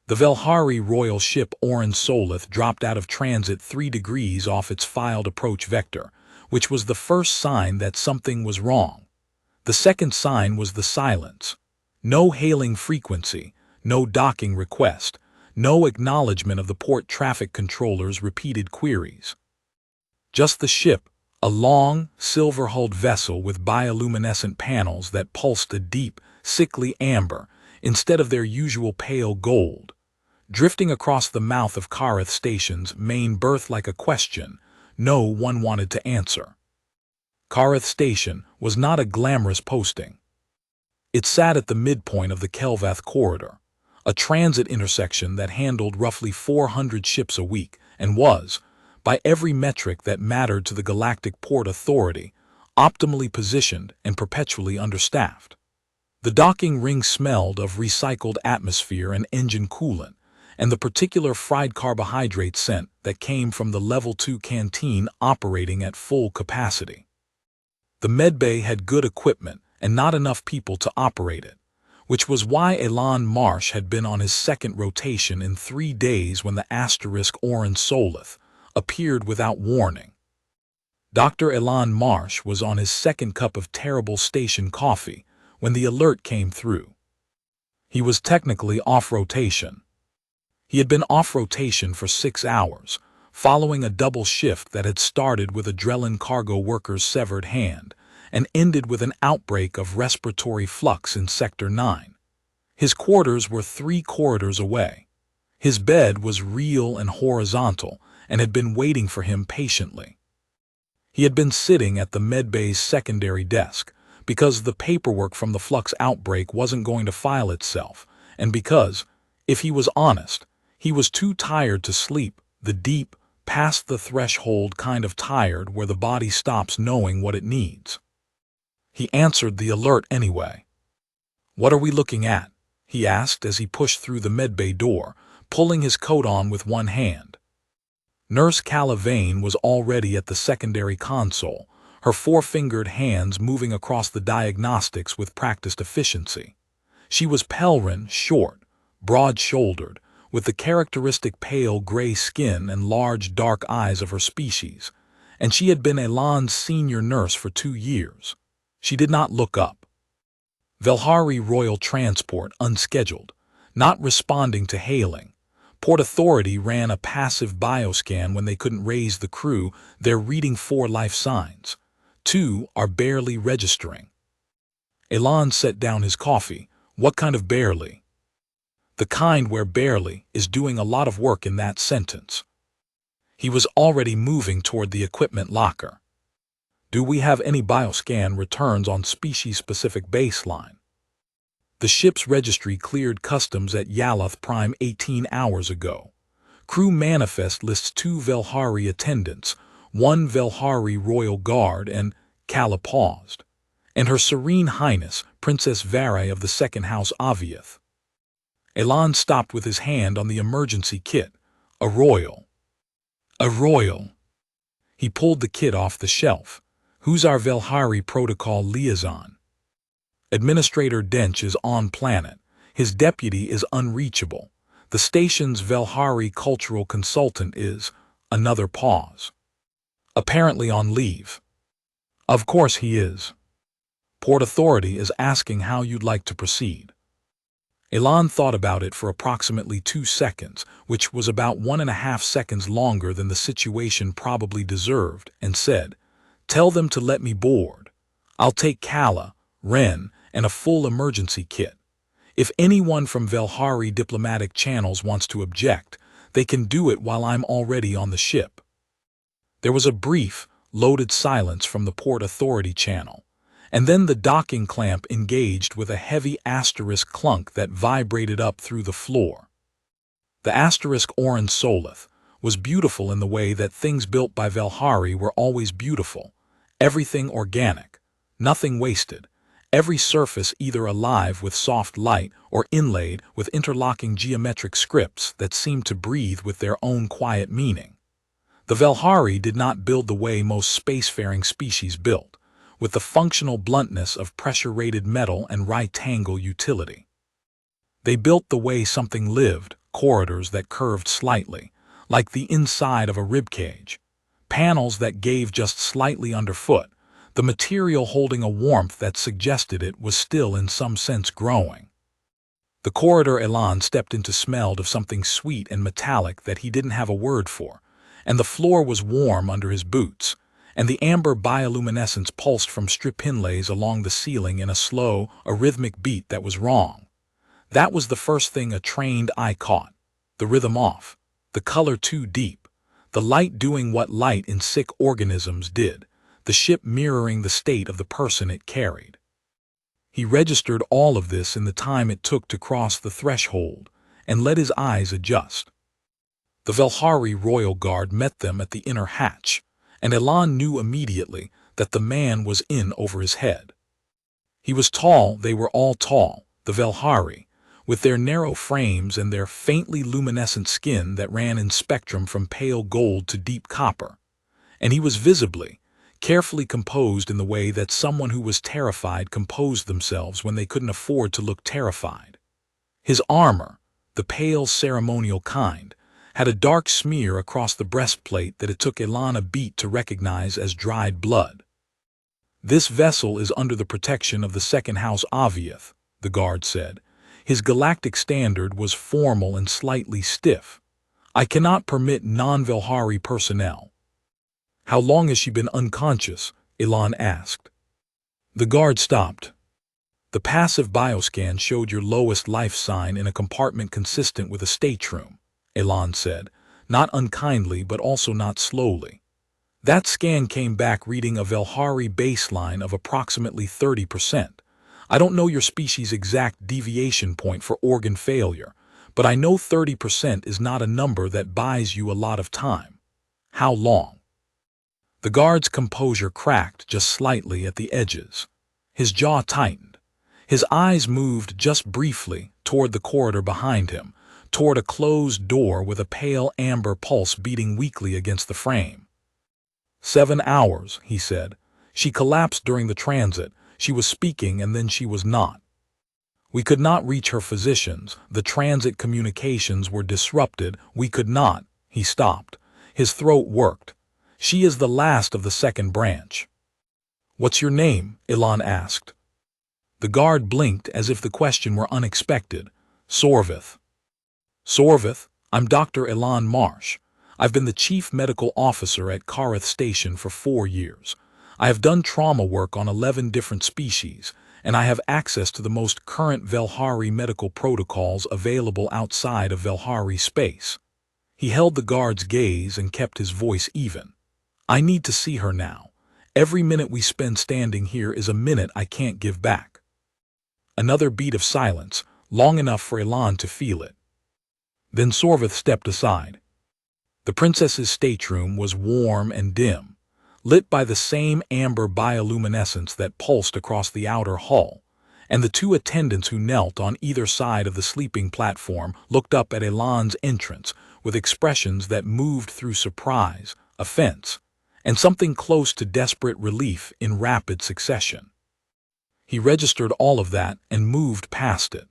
The Velhari royal ship unresponsive dropped out of transit 3 degrees off its filed approach vector, which was the first sign that something was wrong. The second sign was the silence. No hailing frequency, no docking request, no acknowledgement of the port traffic controller's repeated queries. Just the ship, a long, silver-hulled vessel with bioluminescent panels that pulsed a deep, sickly amber instead of their usual pale gold, drifting across the mouth of Karreth Station's main berth like a question no one wanted to answer. Karreth Station was not a glamorous posting. It sat at the midpoint of the Kelvath corridor, a transit intersection that handled roughly 400 ships a week and was, by every metric that mattered to the Galactic Port Authority, optimally positioned and perpetually understaffed. The docking ring smelled of recycled atmosphere and engine coolant, and the particular fried carbohydrate scent that came from the Level 2 canteen operating at full capacity. The medbay had good equipment and not enough people to operate it, which was why Elan Marsh had been on his second rotation in 3 days when the unresponsive appeared without warning. Dr. Elan Marsh was on his second cup of terrible station coffee when the alert came through. He was technically off rotation. He had been off rotation for 6 hours, following a double shift that had started with a Drellin cargo worker's severed hand and ended with an outbreak of respiratory flux in Sector 9. His quarters were 3 corridors away. His bed was real and horizontal and had been waiting for him patiently. He had been sitting at the medbay's secondary desk because the paperwork from the flux outbreak wasn't going to file itself, and because, if he was honest, he was too tired to sleep, the deep, past the threshold kind of tired where the body stops knowing what it needs. He answered the alert anyway. "What are we looking at?" he asked as he pushed through the medbay door, pulling his coat on with one hand. Nurse Calavane was already at the secondary console, her 4-fingered hands moving across the diagnostics with practiced efficiency. She was Pelrin, short, broad-shouldered, with the characteristic pale gray skin and large dark eyes of her species, and she had been Elan's senior nurse for 2 years. She did not look up. Velhari Royal Transport, unscheduled, not responding to hailing. Port Authority ran a passive bioscan when they couldn't raise the crew. They're reading 4 life signs. 2 are barely registering. Elan set down his coffee. What kind of barely? The kind where barely is doing a lot of work in that sentence. He was already moving toward the equipment locker. Do we have any bioscan returns on species-specific baseline? The ship's registry cleared customs at Yalath Prime 18 hours ago. Crew manifest lists 2 Velhari attendants, 1 Velhari Royal Guard, and Kala paused. And Her Serene Highness, Princess Varay of the Second House Aviath. Elan stopped with his hand on the emergency kit. A royal. A royal. He pulled the kit off the shelf. Who's our Velhari protocol liaison? Administrator Dench is on planet. His deputy is unreachable. The station's Velhari cultural consultant is, another pause. Apparently on leave. Of course he is. Port Authority is asking how you'd like to proceed. Elan thought about it for approximately 2 seconds, which was about 1.5 seconds longer than the situation probably deserved, and said, "Tell them to let me board. I'll take Kala, Ren, and a full emergency kit. If anyone from Velhari diplomatic channels wants to object, they can do it while I'm already on the ship." There was a brief, loaded silence from the Port Authority channel, and then the docking clamp engaged with a heavy asterisk clunk that vibrated up through the floor. The asterisk unresponsive was beautiful in the way that things built by Velhari were always beautiful. Everything organic, nothing wasted, every surface either alive with soft light or inlaid with interlocking geometric scripts that seemed to breathe with their own quiet meaning. The Velhari did not build the way most spacefaring species built, with the functional bluntness of pressure-rated metal and right-angle utility. They built the way something lived, corridors that curved slightly, like the inside of a ribcage. Panels that gave just slightly underfoot, the material holding a warmth that suggested it was still in some sense growing. The corridor Elan stepped into smelled of something sweet and metallic that he didn't have a word for, and the floor was warm under his boots, and the amber bioluminescence pulsed from strip inlays along the ceiling in a slow, rhythmic beat that was wrong. That was the first thing a trained eye caught. The rhythm off, the color too deep, the light doing what light in sick organisms did, the ship mirroring the state of the person it carried. He registered all of this in the time it took to cross the threshold, and let his eyes adjust. The Velhari royal guard met them at the inner hatch, and Elan knew immediately that the man was in over his head. He was tall, they were all tall, the Velhari, with their narrow frames and their faintly luminescent skin that ran in spectrum from pale gold to deep copper. And he was visibly, carefully composed in the way that someone who was terrified composed themselves when they couldn't afford to look terrified. His armor, the pale ceremonial kind, had a dark smear across the breastplate that it took Elan a beat to recognize as dried blood. "This vessel is under the protection of the Second House Aviath," the guard said. His galactic standard was formal and slightly stiff. "I cannot permit non-Velhari personnel." "How long has she been unconscious?" Elan asked. The guard stopped. "The passive bioscan showed your lowest life sign in a compartment consistent with a stateroom," Elan said, not unkindly but also not slowly. "That scan came back reading a Velhari baseline of approximately 30%. I don't know your species' exact deviation point for organ failure, but I know 30% is not a number that buys you a lot of time. How long?" The guard's composure cracked just slightly at the edges. His jaw tightened. His eyes moved just briefly toward the corridor behind him, toward a closed door with a pale amber pulse beating weakly against the frame. 7 hours, he said. "She collapsed during the transit. She was speaking and then she was not. We could not reach her physicians. The transit communications were disrupted. We could not." He stopped. His throat worked. "She is the last of the second branch." "What's your name?" Elan asked. The guard blinked as if the question were unexpected. "Sorvith." "Sorvith, I'm Dr. Elan Marsh. I've been the chief medical officer at Karreth Station for 4 years. I have done trauma work on 11 different species, and I have access to the most current Velhari medical protocols available outside of Velhari space." He held the guard's gaze and kept his voice even. "I need to see her now. Every minute we spend standing here is a minute I can't give back." Another beat of silence, long enough for Elan to feel it. Then Sorvith stepped aside. The princess's stateroom was warm and dim, lit by the same amber bioluminescence that pulsed across the outer hull, and the 2 attendants who knelt on either side of the sleeping platform looked up at Elan's entrance with expressions that moved through surprise, offense, and something close to desperate relief in rapid succession. He registered all of that and moved past it.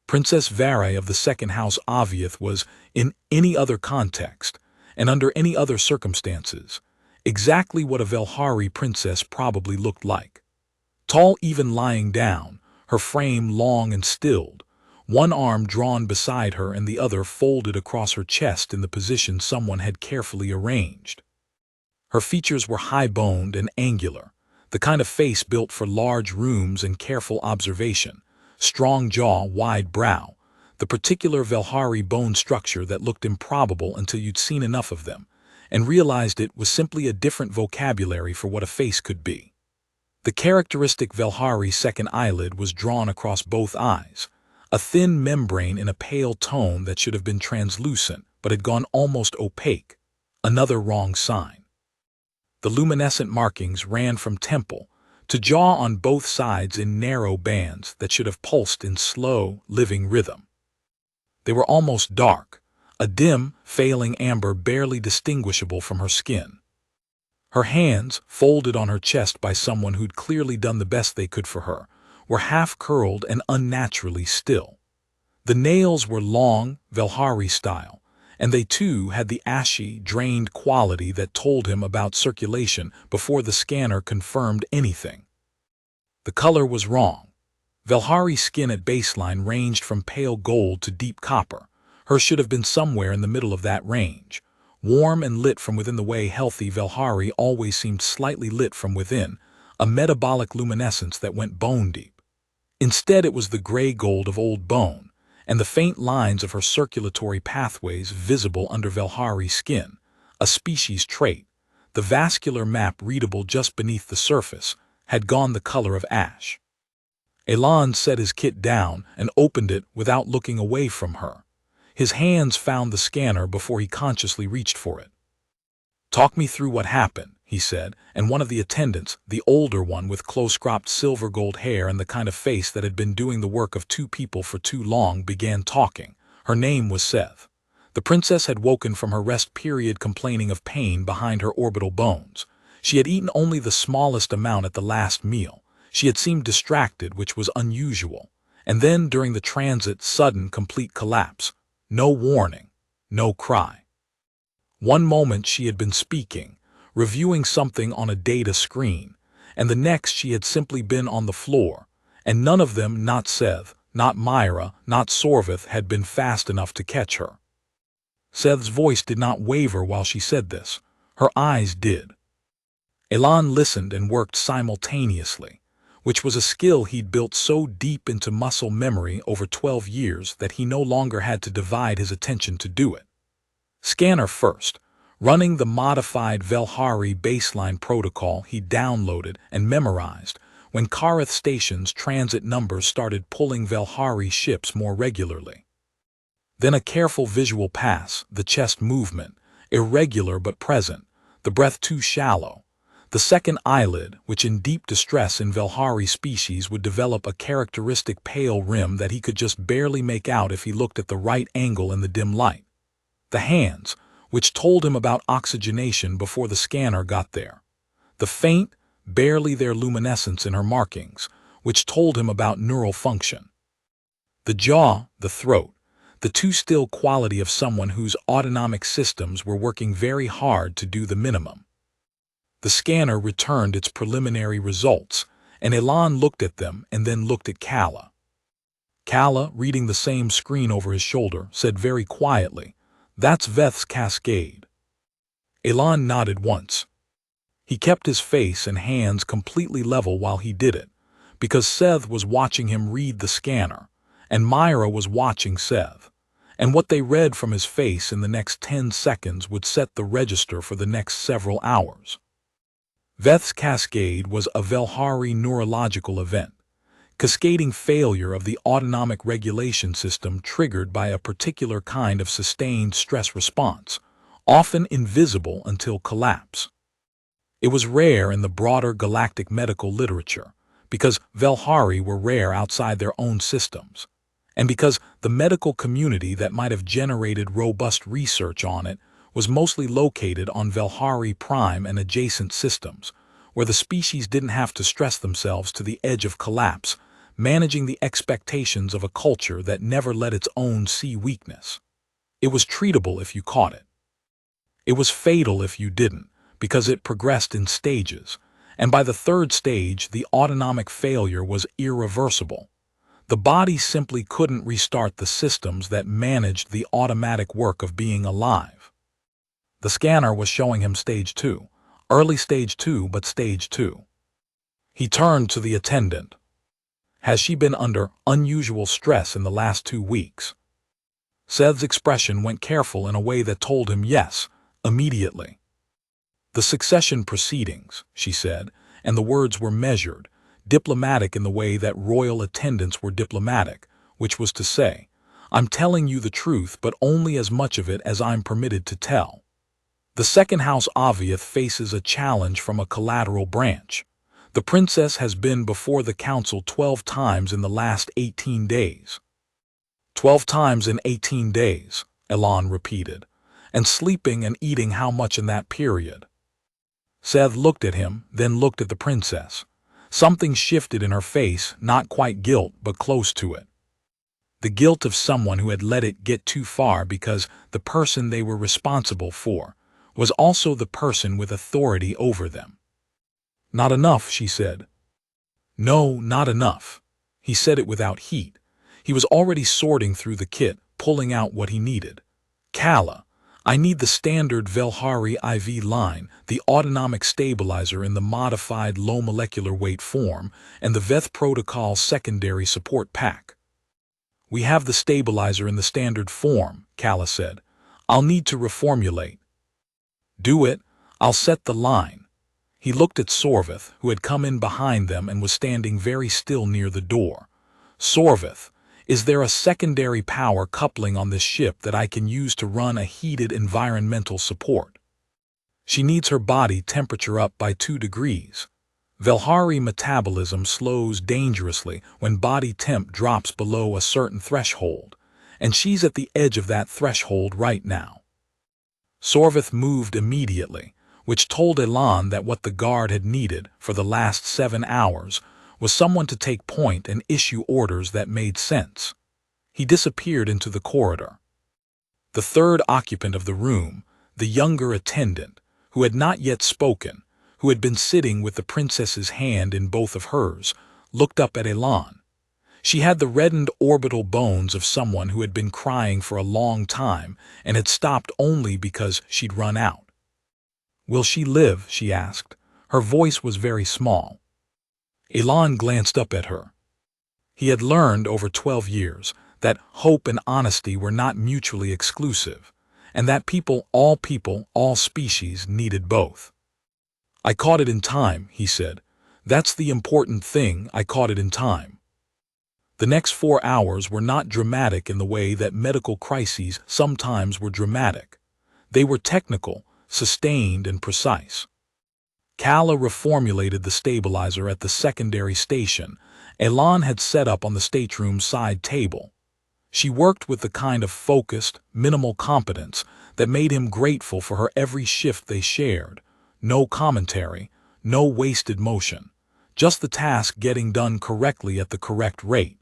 Princess Velhari of the Second House Aviath was, in any other context, and under any other circumstances, exactly what a Velhari princess probably looked like. Tall even lying down, her frame long and stilled, one arm drawn beside her and the other folded across her chest in the position someone had carefully arranged. Her features were high-boned and angular, the kind of face built for large rooms and careful observation. Strong jaw, wide brow, the particular Velhari bone structure that looked improbable until you'd seen enough of them, and realized it was simply a different vocabulary for what a face could be. The characteristic Velhari second eyelid was drawn across both eyes, a thin membrane in a pale tone that should have been translucent but had gone almost opaque, another wrong sign. The luminescent markings ran from temple to jaw on both sides in narrow bands that should have pulsed in slow, living rhythm. They were almost dark, a dim, failing amber barely distinguishable from her skin. Her hands, folded on her chest by someone who'd clearly done the best they could for her, were half-curled and unnaturally still. The nails were long, Velhari style, and they too had the ashy, drained quality that told him about circulation before the scanner confirmed anything. The color was wrong. Velhari's skin at baseline ranged from pale gold to deep copper. Hers should have been somewhere in the middle of that range, warm and lit from within the way healthy Velhari always seemed slightly lit from within, a metabolic luminescence that went bone deep. Instead it was the gray gold of old bone, and the faint lines of her circulatory pathways visible under Velhari's skin, a species trait. The vascular map readable just beneath the surface had gone the color of ash. Elan set his kit down and opened it without looking away from her. His hands found the scanner before he consciously reached for it. "Talk me through what happened," he said, and one of the attendants, the older one with close-cropped silver-gold hair and the kind of face that had been doing the work of two people for too long, began talking. Her name was Seth. The princess had woken from her rest period complaining of pain behind her orbital bones. She had eaten only the smallest amount at the last meal. She had seemed distracted, which was unusual. And then, during the transit, sudden, complete collapse. No warning, no cry. One moment she had been speaking, reviewing something on a data screen, and the next she had simply been on the floor, and none of them, not Seth, not Myra, not Sorvith, had been fast enough to catch her. Seth's voice did not waver while she said this. Her eyes did. Elan listened and worked simultaneously, which was a skill he'd built so deep into muscle memory over 12 years that he no longer had to divide his attention to do it. Scanner first, running the modified Velhari baseline protocol he downloaded and memorized when Karreth Station's transit numbers started pulling Velhari ships more regularly. Then a careful visual pass, the chest movement, irregular but present, the breath too shallow. The second eyelid, which in deep distress in Velhari species would develop a characteristic pale rim that he could just barely make out if he looked at the right angle in the dim light. The hands, which told him about oxygenation before the scanner got there. The faint, barely there luminescence in her markings, which told him about neural function. The jaw, the throat, the too still quality of someone whose autonomic systems were working very hard to do the minimum. The scanner returned its preliminary results, and Elan looked at them and then looked at Kala. Kala, reading the same screen over his shoulder, said very quietly, "That's Veth's cascade." Elan nodded once. He kept his face and hands completely level while he did it, because Seth was watching him read the scanner, and Myra was watching Seth, and what they read from his face in the next 10 seconds would set the register for the next several hours. Veth's cascade was a Velhari neurological event, cascading failure of the autonomic regulation system triggered by a particular kind of sustained stress response, often invisible until collapse. It was rare in the broader galactic medical literature, because Velhari were rare outside their own systems, and because the medical community that might have generated robust research on it was mostly located on Velhari Prime and adjacent systems, where the species didn't have to stress themselves to the edge of collapse, managing the expectations of a culture that never let its own see weakness. It was treatable if you caught it. It was fatal if you didn't, because it progressed in stages, and by the third stage the autonomic failure was irreversible. The body simply couldn't restart the systems that managed the automatic work of being alive. The scanner was showing him stage 2, early stage 2, but stage 2. He turned to the attendant. "Has she been under unusual stress in the last 2 weeks?" Seth's expression went careful in a way that told him yes, immediately. "The succession proceedings," she said, and the words were measured, diplomatic in the way that royal attendants were diplomatic, which was to say, "I'm telling you the truth, but only as much of it as I'm permitted to tell. The second house Aviath faces a challenge from a collateral branch. The princess has been before the council 12 times in the last 18 days. 12 times in 18 days, Elan repeated, and sleeping and eating how much in that period?" Seth looked at him, then looked at the princess. Something shifted in her face, not quite guilt, but close to it. the guilt of someone who had let it get too far because the person they were responsible for was also the person with authority over them. "Not enough," she said. "No, not enough." He said it without heat. He was already sorting through the kit, pulling out what he needed. "Kala, I need the standard Velhari IV line, the autonomic stabilizer in the modified low molecular weight form, and the Veth Protocol secondary support pack." "We have the stabilizer in the standard form," Kala said. "I'll need to reformulate." "Do it. I'll set the line." He looked at Sorveth, who had come in behind them and was standing very still near the door. "Sorveth, is there a secondary power coupling on this ship that I can use to run a heated environmental support? She needs her body temperature up by 2 degrees. Velhari metabolism slows dangerously when body temp drops below a certain threshold, and she's at the edge of that threshold right now." Sorveth moved immediately, which told Elan that what the guard had needed for the last 7 hours was someone to take point and issue orders that made sense. He disappeared into the corridor. The third occupant of the room, the younger attendant, who had not yet spoken, who had been sitting with the princess's hand in both of hers, looked up at Elan. She had the reddened orbital bones of someone who had been crying for a long time and had stopped only because she'd run out. "Will she live?" she asked. Her voice was very small. Elan glanced up at her. He had learned over 12 years that hope and honesty were not mutually exclusive, and that people, all species, needed both. "I caught it in time," he said. "That's the important thing, I caught it in time." The next 4 hours were not dramatic in the way that medical crises sometimes were dramatic. They were technical, sustained, and precise. Kala reformulated the stabilizer at the secondary station Elan had set up on the stateroom side table. She worked with the kind of focused, minimal competence that made him grateful for her every shift they shared. No commentary, no wasted motion, just the task getting done correctly at the correct rate.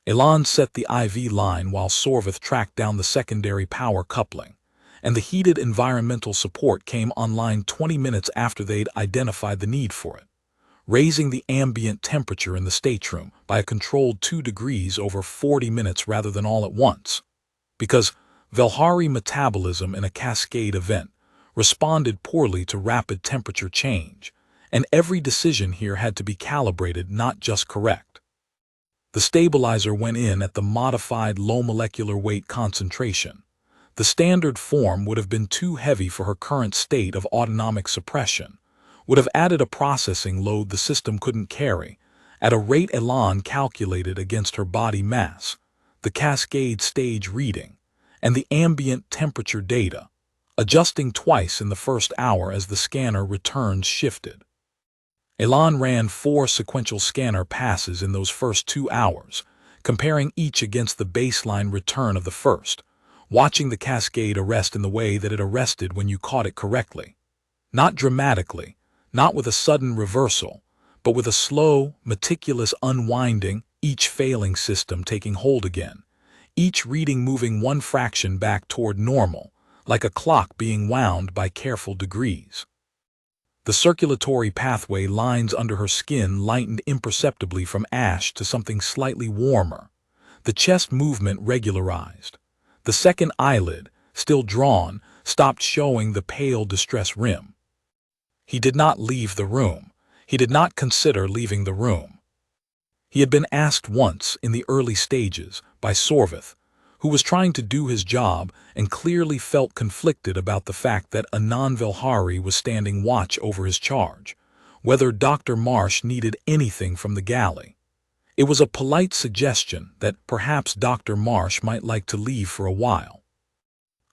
Elan set the IV line while Sorveth tracked down the secondary power coupling, and the heated environmental support came online 20 minutes after they'd identified the need for it, raising the ambient temperature in the stateroom by a controlled 2 degrees over 40 minutes rather than all at once. Because Velhari metabolism in a cascade event responded poorly to rapid temperature change, and every decision here had to be calibrated, not just correct. The stabilizer went in at the modified low molecular weight concentration. The standard form would have been too heavy for her current state of autonomic suppression, would have added a processing load the system couldn't carry, at a rate Elan calculated against her body mass, the cascade stage reading, and the ambient temperature data, adjusting twice in the first hour as the scanner returns shifted. Elan ran 4 sequential scanner passes in those first 2 hours, comparing each against the baseline return of the first, watching the cascade arrest in the way that it arrested when you caught it correctly. Not dramatically, not with a sudden reversal, but with a slow, meticulous unwinding, each failing system taking hold again, each reading moving 1 fraction back toward normal, like a clock being wound by careful degrees. The circulatory pathway lines under her skin lightened imperceptibly from ash to something slightly warmer. The chest movement regularized. The second eyelid, still drawn, stopped showing the pale distress rim. He did not leave the room. He did not consider leaving the room. He had been asked once, in the early stages, by Sorveth, who was trying to do his job and clearly felt conflicted about the fact that a non-Velhari was standing watch over his charge, whether Dr. Marsh needed anything from the galley. It was a polite suggestion that perhaps Dr. Marsh might like to leave for a while.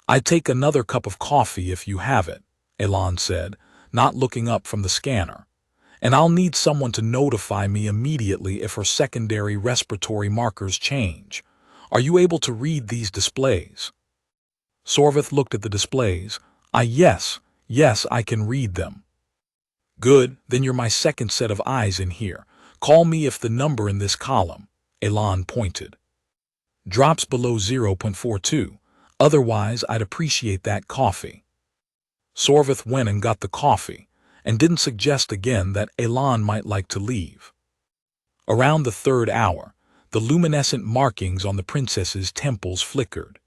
"I'd take another cup of coffee if you have it," Elan said, not looking up from the scanner. "And I'll need someone to notify me immediately if her secondary respiratory markers change. Are you able to read these displays?" Sorveth looked at the displays. Yes, I can read them." "Good, then you're my second set of eyes in here. Call me if the number in this column," Elan pointed. Drops below 0.42. Otherwise, I'd appreciate that coffee. Sorveth went and got the coffee, and didn't suggest again that Elan might like to leave. Around the third hour, the luminescent markings on the princess's temples flickered.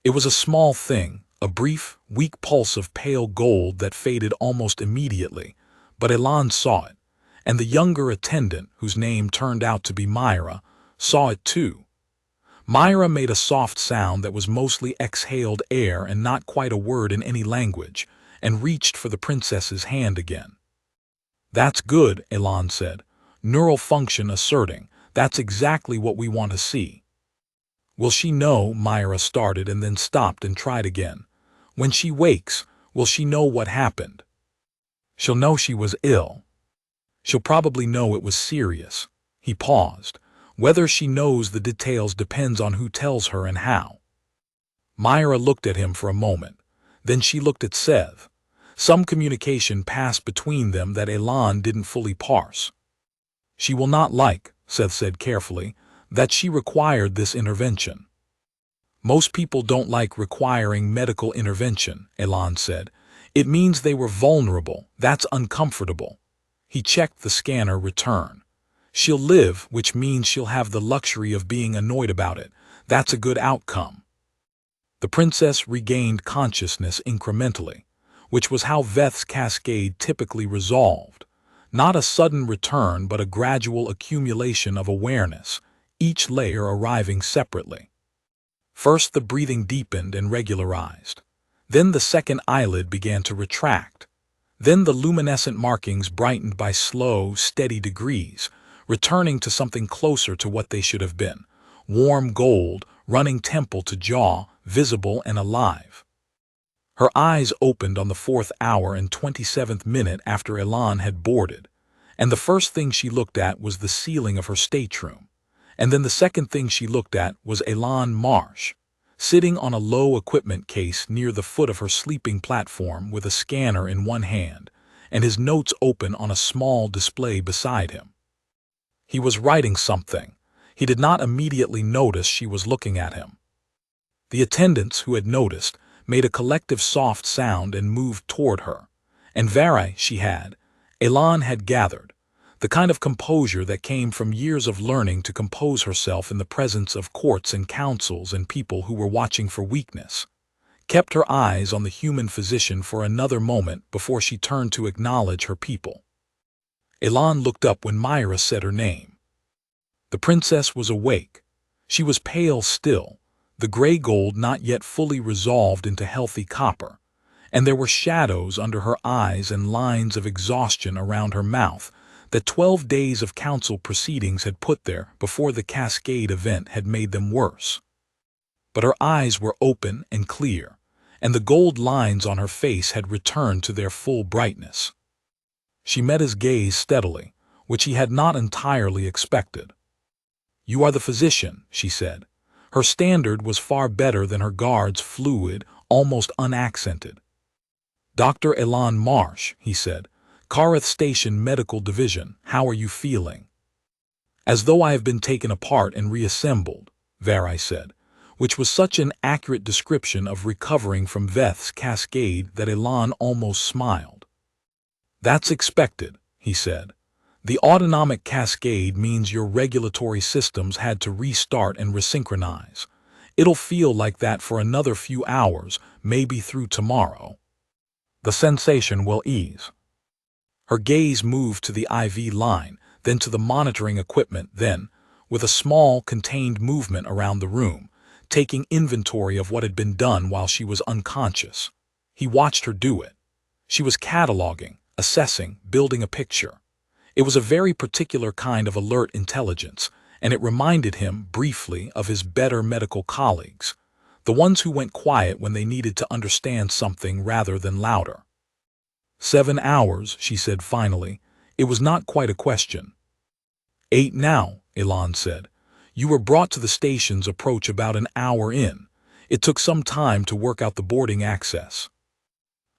It was a small thing, a brief, weak pulse of pale gold that faded almost immediately, but Elan saw it, and the younger attendant, whose name turned out to be Myra, saw it too. Myra made a soft sound that was mostly exhaled air and not quite a word in any language, and reached for the princess's hand again. "That's good," Elan said. "Neural function asserting. That's exactly what we want to see." "Will she know?" Myra started and then stopped and tried again. "When she wakes, will she know what happened?" "She'll know she was ill. She'll probably know it was serious." He paused. "Whether she knows the details depends on who tells her and how." Myra looked at him for a moment. Then she looked at Sev. Some communication passed between them that Elan didn't fully parse. "She will not like," Sev said carefully, "that she required this intervention." "Most people don't like requiring medical intervention," Elan said. "It means they were vulnerable. That's uncomfortable." He checked the scanner return. "She'll live, which means she'll have the luxury of being annoyed about it. That's a good outcome." The princess regained consciousness incrementally, which was how Veth's cascade typically resolved. Not a sudden return, but a gradual accumulation of awareness, each layer arriving separately. First the breathing deepened and regularized. Then the second eyelid began to retract. Then the luminescent markings brightened by slow, steady degrees, returning to something closer to what they should have been. Warm gold, running temple to jaw, visible and alive. Her eyes opened on the 4th hour and 27th minute after Elan had boarded, and the first thing she looked at was the ceiling of her stateroom. And then the second thing she looked at was Elan Marsh, sitting on a low equipment case near the foot of her sleeping platform with a scanner in one hand, and his notes open on a small display beside him. He was writing something. He did not immediately notice she was looking at him. The attendants, who had noticed, made a collective soft sound and moved toward her. And Elan had gathered, the kind of composure that came from years of learning to compose herself in the presence of courts and councils and people who were watching for weakness, kept her eyes on the human physician for another moment before she turned to acknowledge her people. Elan looked up when Myra said her name. The princess was awake. She was pale still, the gray gold not yet fully resolved into healthy copper, and there were shadows under her eyes and lines of exhaustion around her mouth that 12 days of council proceedings had put there before the cascade event had made them worse. But her eyes were open and clear, and the gold lines on her face had returned to their full brightness. She met his gaze steadily, which he had not entirely expected. "You are the physician," she said. Her standard was far better than her guard's fluid, almost unaccented. "Dr. Elan Marsh," he said. "Karreth Station Medical Division, how are you feeling?" "As though I have been taken apart and reassembled," Velhari said, which was such an accurate description of recovering from Veth's cascade that Elan almost smiled. "That's expected," he said. "The autonomic cascade means your regulatory systems had to restart and resynchronize. It'll feel like that for another few hours, maybe through tomorrow. The sensation will ease." Her gaze moved to the IV line, then to the monitoring equipment, then, with a small, contained movement around the room, taking inventory of what had been done while she was unconscious. He watched her do it. She was cataloging, assessing, building a picture. It was a very particular kind of alert intelligence, and it reminded him, briefly, of his better medical colleagues, the ones who went quiet when they needed to understand something rather than louder. 7 hours, she said finally. It was not quite a question. 8 now, Elan said. You were brought to the station's approach about an hour in. It took some time to work out the boarding access.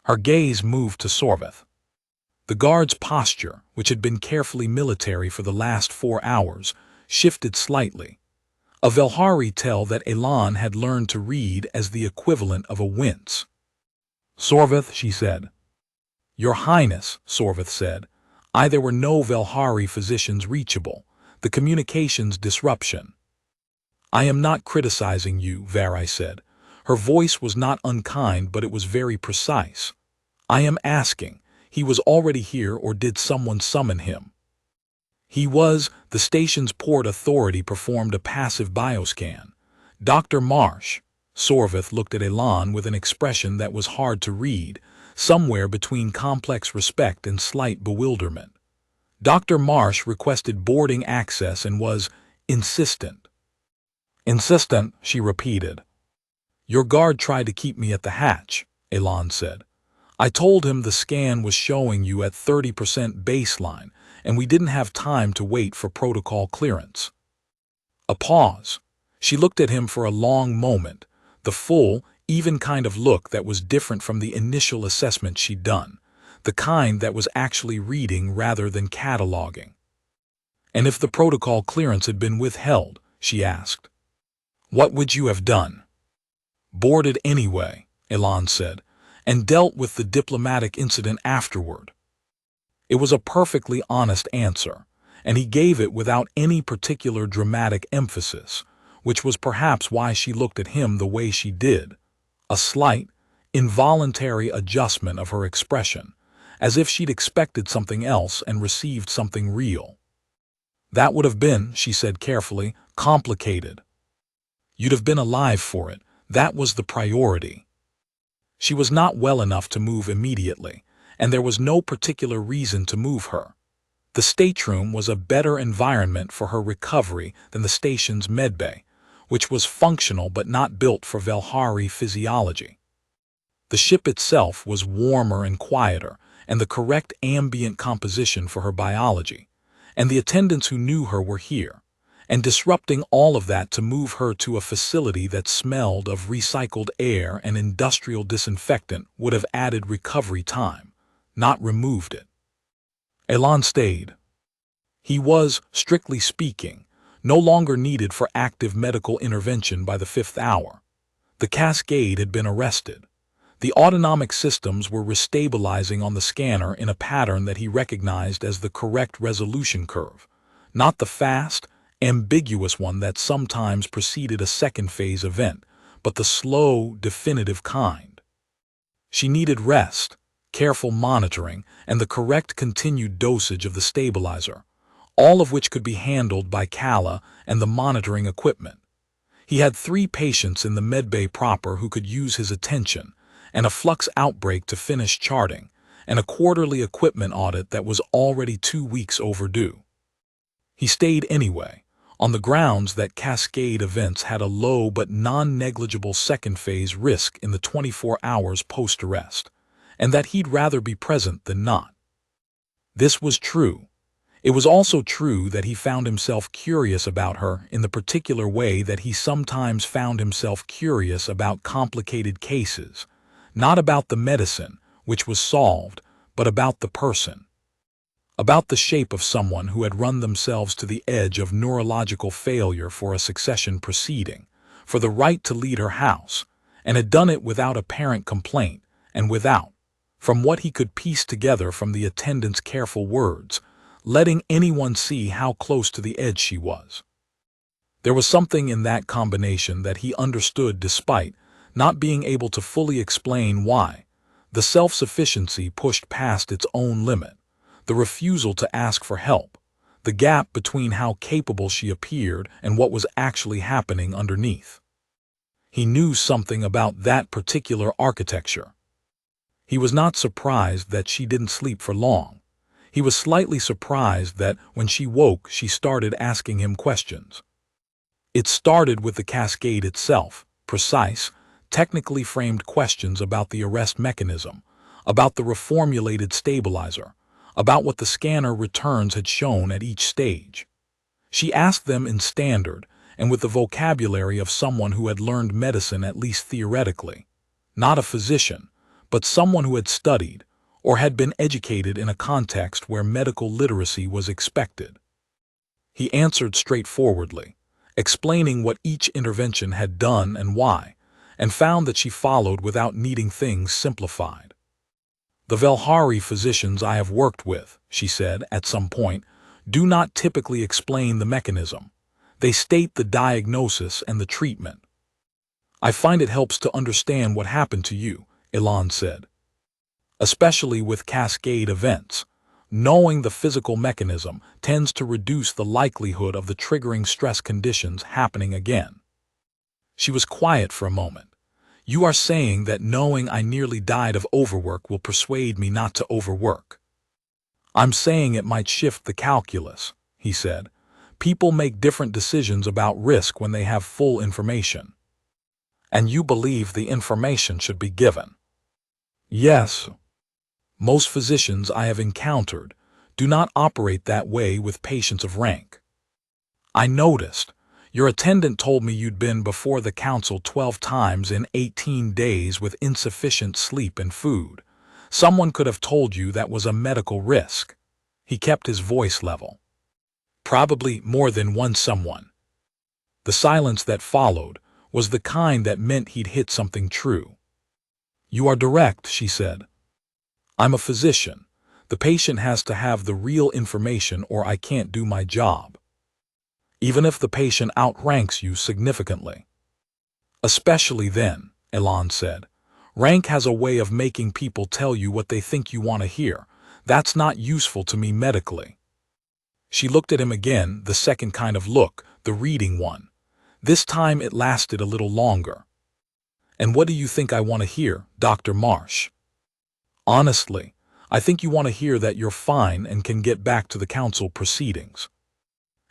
Her gaze moved to Sorveth. The guard's posture, which had been carefully military for the last 4 hours, shifted slightly. A Velhari tell that Elan had learned to read as the equivalent of a wince. "Sorveth," she said. "Your Highness," Sorveth said, "there were no Velhari physicians reachable, the communications disruption." "I am not criticizing you," Velhari said. Her voice was not unkind, but it was very precise. "I am asking, he was already here or did someone summon him?" "He was." The station's port authority performed a passive bioscan. "Dr. Marsh." Sorveth looked at Elan with an expression that was hard to read, somewhere between complex respect and slight bewilderment. "Dr. Marsh requested boarding access and was insistent." "Insistent," she repeated. "Your guard tried to keep me at the hatch," Elan said. "I told him the scan was showing you at 30% baseline, and we didn't have time to wait for protocol clearance." A pause. She looked at him for a long moment, the full, even kind of look that was different from the initial assessment she'd done, the kind that was actually reading rather than cataloging. "And if the protocol clearance had been withheld," she asked, "what would you have done?" "Boarded anyway," Elan said, "and dealt with the diplomatic incident afterward." It was a perfectly honest answer, and he gave it without any particular dramatic emphasis, which was perhaps why she looked at him the way she did, a slight, involuntary adjustment of her expression, as if she'd expected something else and received something real. "That would have been," she said carefully, "complicated. You'd have been alive for it. That was the priority." She was not well enough to move immediately, and there was no particular reason to move her. The stateroom was a better environment for her recovery than the station's medbay, which was functional but not built for Velhari physiology. The ship itself was warmer and quieter, and the correct ambient composition for her biology, and the attendants who knew her were here, and disrupting all of that to move her to a facility that smelled of recycled air and industrial disinfectant would have added recovery time, not removed it. Elan stayed. He was, strictly speaking, no longer needed for active medical intervention by the 5th hour. The cascade had been arrested. The autonomic systems were restabilizing on the scanner in a pattern that he recognized as the correct resolution curve, not the fast, ambiguous one that sometimes preceded a second-phase event, but the slow, definitive kind. She needed rest, careful monitoring, and the correct continued dosage of the stabilizer, all of which could be handled by Kala and the monitoring equipment. He had 3 patients in the medbay proper who could use his attention, and a flux outbreak to finish charting, and a quarterly equipment audit that was already 2 weeks overdue. He stayed anyway, on the grounds that cascade events had a low but non-negligible second-phase risk in the 24 hours post-arrest, and that he'd rather be present than not. This was true. It was also true that he found himself curious about her in the particular way that he sometimes found himself curious about complicated cases, not about the medicine, which was solved, but about the person. About the shape of someone who had run themselves to the edge of neurological failure for a succession proceeding, for the right to lead her house, and had done it without apparent complaint, and without, from what he could piece together from the attendant's careful words, letting anyone see how close to the edge she was. There was something in that combination that he understood despite not being able to fully explain why. The self-sufficiency pushed past its own limit, the refusal to ask for help, the gap between how capable she appeared and what was actually happening underneath. He knew something about that particular architecture. He was not surprised that she didn't sleep for long. He was slightly surprised that when she woke, she started asking him questions. It started with the cascade itself, precise, technically framed questions about the arrest mechanism, about the reformulated stabilizer, about what the scanner returns had shown at each stage. She asked them in standard and with the vocabulary of someone who had learned medicine at least theoretically, not a physician, but someone who had studied or had been educated in a context where medical literacy was expected. He answered straightforwardly. explaining what each intervention had done and why, and found that she followed without needing things simplified. "The Velhari physicians I have worked with," she said at some point, "do not typically explain the mechanism. They state the diagnosis and the treatment." "I find it helps to understand what happened to you," Elan said. "Especially with cascade events. Knowing the physical mechanism tends to reduce the likelihood of the triggering stress conditions happening again." She was quiet for a moment. "You are saying that knowing I nearly died of overwork will persuade me not to overwork?" "I'm saying it might shift the calculus," he said. "People make different decisions about risk when they have full information." "And you believe the information should be given?" "Yes. Most physicians I have encountered do not operate that way with patients of rank." "I noticed. Your attendant told me you'd been before the council 12 times in 18 days with insufficient sleep and food. Someone could have told you that was a medical risk." He kept his voice level. "Probably more than one someone." The silence that followed was the kind that meant he'd hit something true. "You are direct," she said. "I'm a physician. The patient has to have the real information or I can't do my job. Even if the patient outranks you significantly." "Especially then," Elan said. "Rank has a way of making people tell you what they think you want to hear. That's not useful to me medically." She looked at him again, the second kind of look, the reading one. This time it lasted a little longer. "And what do you think I want to hear, Dr. Marsh?" "Honestly, I think you want to hear that you're fine and can get back to the council proceedings.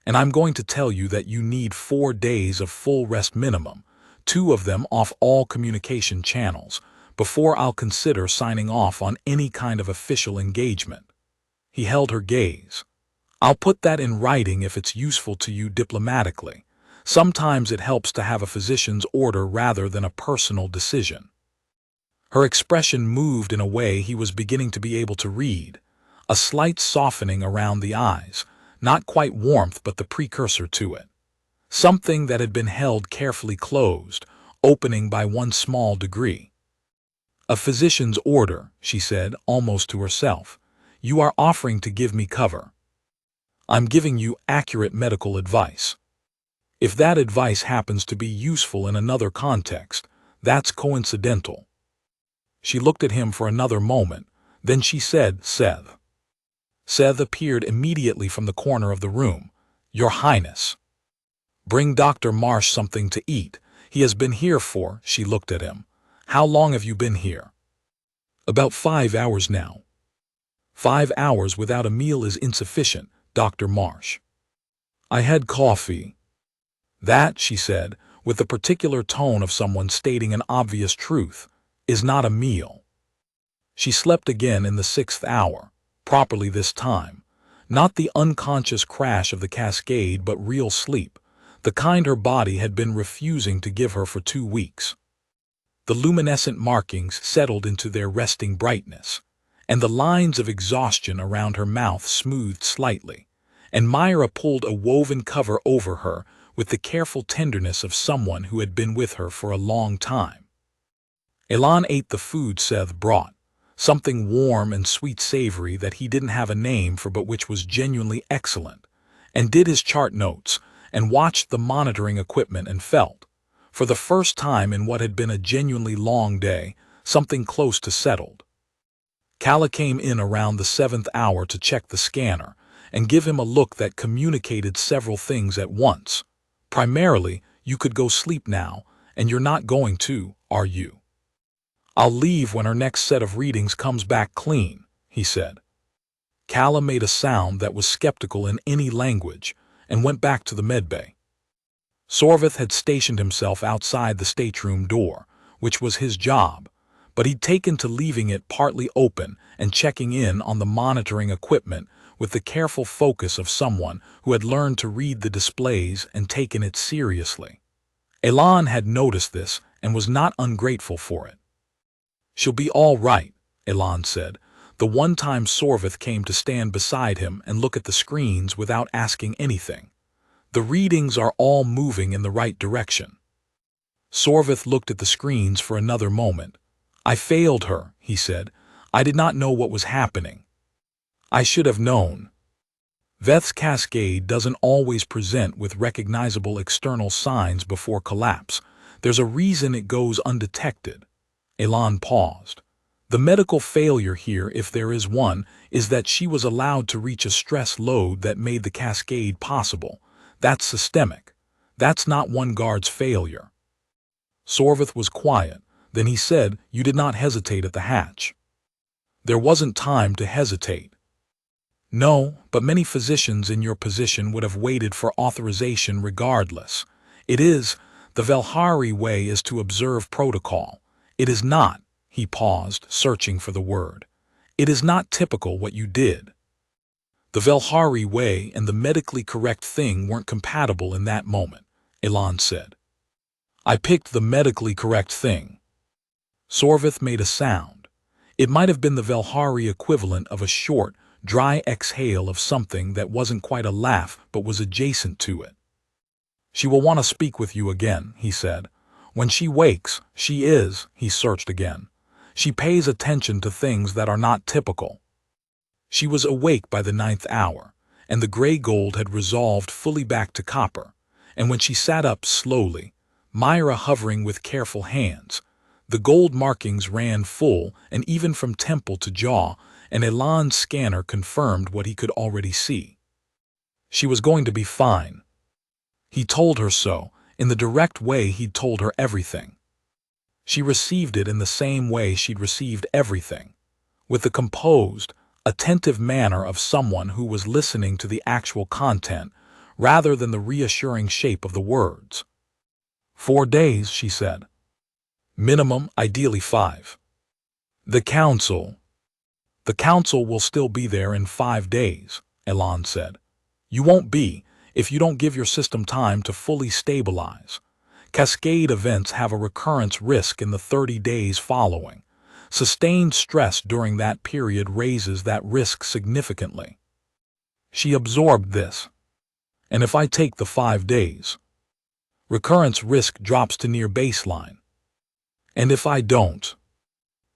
And I'm going to tell you that you need 4 days of full rest minimum, 2 of them off all communication channels, before I'll consider signing off on any kind of official engagement." He held her gaze. "I'll put that in writing if it's useful to you diplomatically. Sometimes it helps to have a physician's order rather than a personal decision." Her expression moved in a way he was beginning to be able to read, a slight softening around the eyes, not quite warmth but the precursor to it. Something that had been held carefully closed, opening by one small degree. "A physician's order," she said, almost to herself. "You are offering to give me cover. I'm giving you accurate medical advice. If that advice happens to be useful in another context, that's coincidental." She looked at him for another moment, then she said, "Seth." Seth appeared immediately from the corner of the room. "Your Highness." "Bring Dr. Marsh something to eat. He has been here for—" She looked at him. "How long have you been here?" "About 5 hours now." 5 hours without a meal is insufficient, Dr. Marsh. "I had coffee." "That," she said, with the particular tone of someone stating an obvious truth, "is not a meal." She slept again in the 6th hour, properly this time. Not the unconscious crash of the cascade but real sleep, the kind her body had been refusing to give her for 2 weeks. The luminescent markings settled into their resting brightness, and the lines of exhaustion around her mouth smoothed slightly, and Myra pulled a woven cover over her with the careful tenderness of someone who had been with her for a long time. Elan ate the food Seth brought, something warm and sweet-savory that he didn't have a name for but which was genuinely excellent, and did his chart notes, and watched the monitoring equipment and felt, for the first time in what had been a genuinely long day, something close to settled. Kala came in around the 7th hour to check the scanner and give him a look that communicated several things at once. Primarily, you could go sleep now, and you're not going to, are you? "I'll leave when her next set of readings comes back clean," he said. Kala made a sound that was skeptical in any language and went back to the medbay. Sorvith had stationed himself outside the stateroom door, which was his job, but he'd taken to leaving it partly open and checking in on the monitoring equipment with the careful focus of someone who had learned to read the displays and taken it seriously. Elan had noticed this and was not ungrateful for it. "She'll be all right," Elan said, the one time Sorvith came to stand beside him and look at the screens without asking anything. The readings are all moving in the right direction. Sorvith looked at the screens for another moment. I failed her, he said. I did not know what was happening. I should have known. Veth's cascade doesn't always present with recognizable external signs before collapse. There's a reason it goes undetected. Elan paused. The medical failure here, if there is one, is that she was allowed to reach a stress load that made the cascade possible. That's systemic. That's not one guard's failure. Sorvith was quiet. Then he said, "You did not hesitate at the hatch." There wasn't time to hesitate. No, but many physicians in your position would have waited for authorization regardless. The Velhari way is to observe protocol. It is not, he paused, searching for the word. It is not typical what you did. The Velhari way and the medically correct thing weren't compatible in that moment, Elan said. I picked the medically correct thing. Sorvith made a sound. It might have been the Velhari equivalent of a short, dry exhale of something that wasn't quite a laugh but was adjacent to it. She will want to speak with you again, he said. When she wakes, he searched again. She pays attention to things that are not typical. She was awake by the 9th hour, and the gray gold had resolved fully back to copper, and when she sat up slowly, Myra hovering with careful hands, the gold markings ran full and even from temple to jaw, and Elan's scanner confirmed what he could already see. She was going to be fine. He told her so, in the direct way he'd told her everything. She received it in the same way she'd received everything, with the composed, attentive manner of someone who was listening to the actual content rather than the reassuring shape of the words. 4 days, she said. Minimum, ideally 5. The council will still be there in 5 days, Elan said. You won't be, if you don't give your system time to fully stabilize. Cascade events have a recurrence risk in the 30 days following. Sustained stress during that period raises that risk significantly. She absorbed this. And if I take the 5 days, recurrence risk drops to near baseline. And if I don't,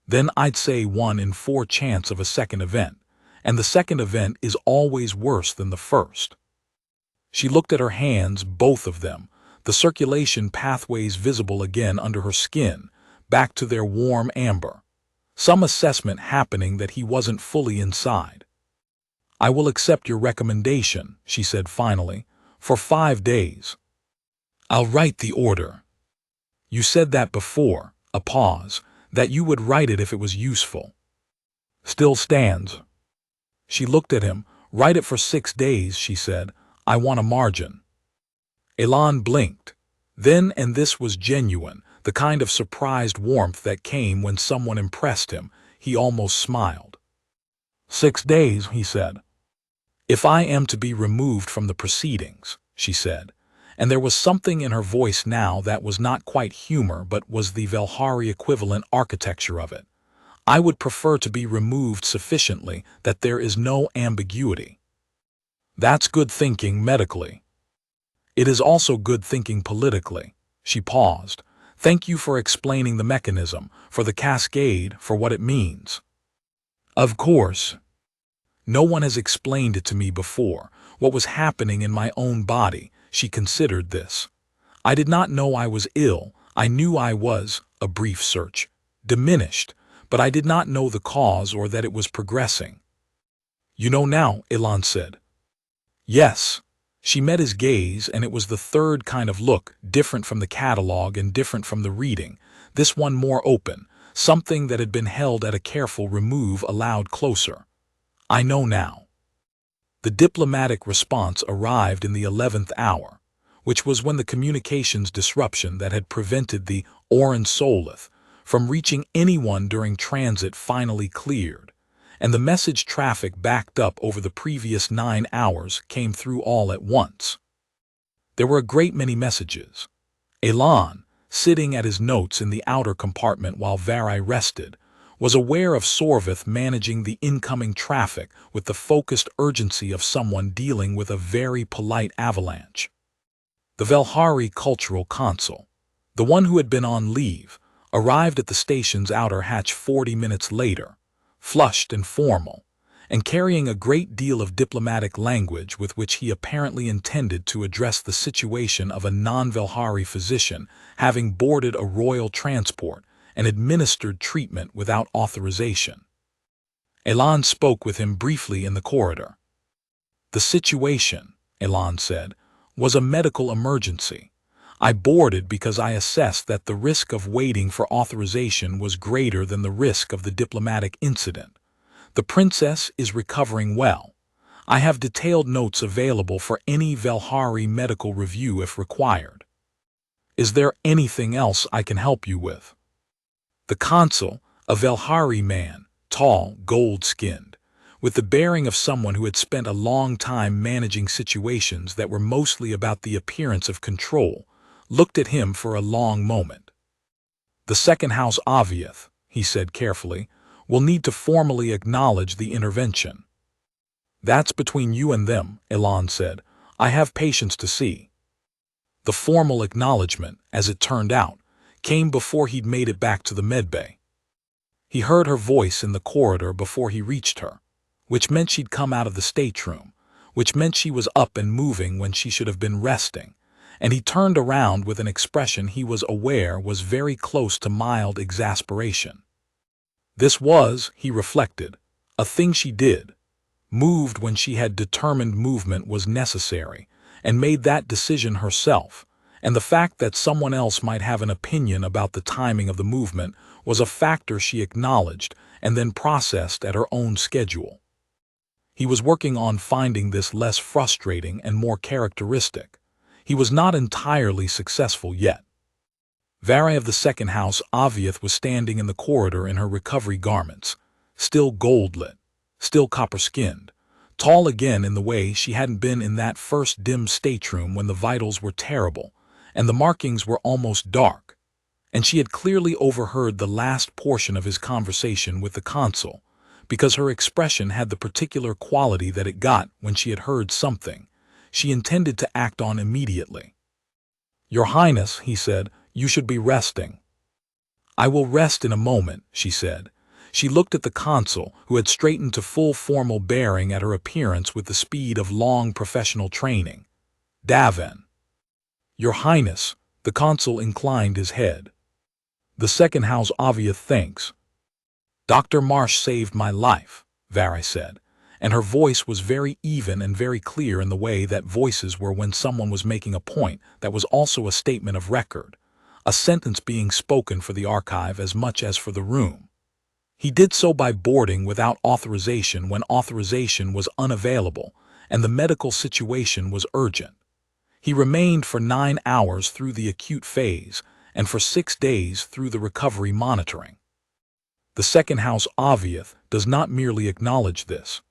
then I'd say 1 in 4 chance of a second event, and the second event is always worse than the first. She looked at her hands, both of them, the circulation pathways visible again under her skin, back to their warm amber. Some assessment happening that he wasn't fully inside. I will accept your recommendation, she said finally, for 5 days. I'll write the order. You said that before, a pause, that you would write it if it was useful. Still stands. She looked at him. Write it for 6 days, she said. I want a margin. Elan blinked. Then, and this was genuine, the kind of surprised warmth that came when someone impressed him, he almost smiled. 6 days, he said. If I am to be removed from the proceedings, she said, and there was something in her voice now that was not quite humor but was the Velhari equivalent architecture of it. I would prefer to be removed sufficiently that there is no ambiguity. That's good thinking medically. It is also good thinking politically. She paused. Thank you for explaining the mechanism, for the cascade, for what it means. Of course. No one has explained it to me before, what was happening in my own body. She considered this. I did not know I was ill. I knew I was, a brief search, diminished, but I did not know the cause or that it was progressing. You know now, Elan said. Yes. She met his gaze, and it was the third kind of look, different from the catalog and different from the reading, this one more open, something that had been held at a careful remove allowed closer. I know now. The diplomatic response arrived in the 11th hour, which was when the communications disruption that had prevented the unresponsive from reaching anyone during transit finally cleared, and the message traffic backed up over the previous 9 hours came through all at once. There were a great many messages. Elan, sitting at his notes in the outer compartment while Velhari rested, was aware of Sorvith managing the incoming traffic with the focused urgency of someone dealing with a very polite avalanche. The Velhari cultural consul, the one who had been on leave, arrived at the station's outer hatch 40 minutes later, flushed and formal, and carrying a great deal of diplomatic language with which he apparently intended to address the situation of a non-Velhari physician having boarded a royal transport and administered treatment without authorization. Elan spoke with him briefly in the corridor. "The situation," Elan said, "was a medical emergency. I boarded because I assessed that the risk of waiting for authorization was greater than the risk of the diplomatic incident. The princess is recovering well. I have detailed notes available for any Velhari medical review if required. Is there anything else I can help you with?" The consul, a Velhari man, tall, gold-skinned, with the bearing of someone who had spent a long time managing situations that were mostly about the appearance of control, looked at him for a long moment. "The second house Aviath," he said carefully, "will need to formally acknowledge the intervention." "That's between you and them," Elan said. "I have patients to see." The formal acknowledgement, as it turned out, came before he'd made it back to the medbay. He heard her voice in the corridor before he reached her, which meant she'd come out of the stateroom, which meant she was up and moving when she should have been resting, and he turned around with an expression he was aware was very close to mild exasperation. This was, he reflected, a thing she did, moved when she had determined movement was necessary, and made that decision herself, and the fact that someone else might have an opinion about the timing of the movement was a factor she acknowledged and then processed at her own schedule. He was working on finding this less frustrating and more characteristic. He was not entirely successful yet. Velhari of the second house Aviath was standing in the corridor in her recovery garments, still gold-lit, still copper-skinned, tall again in the way she hadn't been in that first dim stateroom when the vitals were terrible and the markings were almost dark, and she had clearly overheard the last portion of his conversation with the consul, because her expression had the particular quality that it got when she had heard something she intended to act on immediately. "Your Highness," he said, "you should be resting." "I will rest in a moment," she said. She looked at the consul, who had straightened to full formal bearing at her appearance with the speed of long professional training. "Daven." "Your Highness," the consul inclined his head. "The second house Aviath thanks." "Dr. Marsh saved my life," Velhari said, and her voice was very even and very clear in the way that voices were when someone was making a point that was also a statement of record, a sentence being spoken for the archive as much as for the room. He did so by boarding without authorization when authorization was unavailable and the medical situation was urgent. He remained for 9 hours through the acute phase and for 6 days through the recovery monitoring. The second house Aviath does not merely acknowledge this.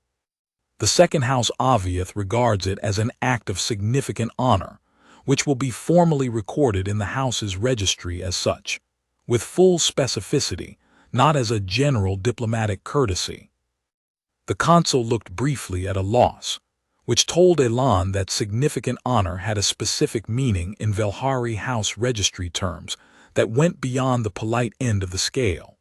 The second house Aviath regards it as an act of significant honor, which will be formally recorded in the house's registry as such, with full specificity, not as a general diplomatic courtesy. The consul looked briefly at a loss, which told Elan that significant honor had a specific meaning in Velhari house registry terms that went beyond the polite end of the scale.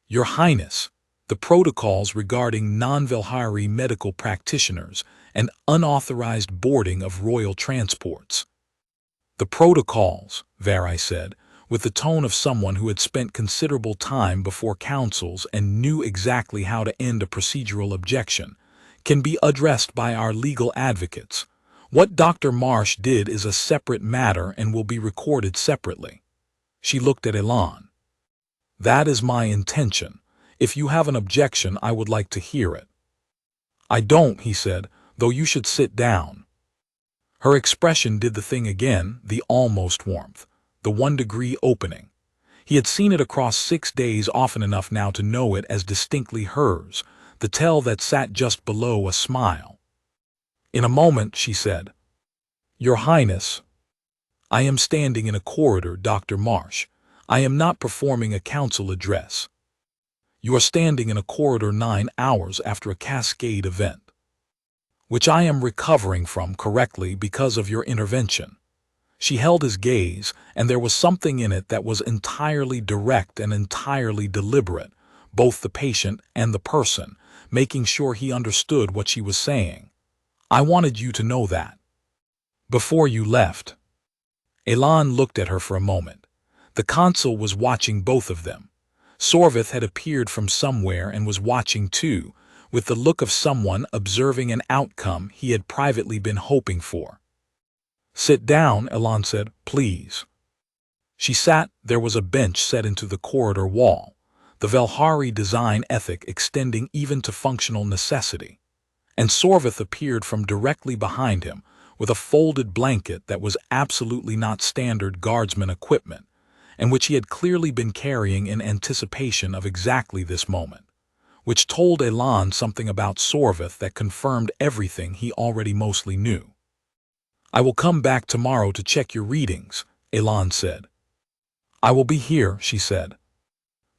"Your Highness, the protocols regarding non-Velhari medical practitioners and unauthorized boarding of royal transports." "The protocols," Velhari said, with the tone of someone who had spent considerable time before councils and knew exactly how to end a procedural objection, "can be addressed by our legal advocates. What Dr. Marsh did is a separate matter and will be recorded separately." She looked at Elan. "That is my intention. If you have an objection, I would like to hear it." "I don't," he said, "though you should sit down." Her expression did the thing again, the almost warmth, the 1-degree opening. He had seen it across 6 days often enough now to know it as distinctly hers, the tell that sat just below a smile. "In a moment," she said. "Your Highness, I am standing in a corridor, Dr. Marsh. I am not performing a council address. You are standing in a corridor 9 hours after a cascade event, which I am recovering from correctly because of your intervention. She held his gaze, and there was something in it that was entirely direct and entirely deliberate, both the patient and the person, making sure he understood what she was saying. I wanted you to know that. Before you left. Elan looked at her for a moment. The consul was watching both of them. Sorvith had appeared from somewhere and was watching too, with the look of someone observing an outcome he had privately been hoping for. Sit down, Elan said, please. She sat. There was a bench set into the corridor wall, the Velhari design ethic extending even to functional necessity. And Sorvith appeared from directly behind him, with a folded blanket that was absolutely not standard guardsman equipment, and which he had clearly been carrying in anticipation of exactly this moment, which told Elan something about Sorvith that confirmed everything he already mostly knew. I will come back tomorrow to check your readings, Elan said. I will be here, she said.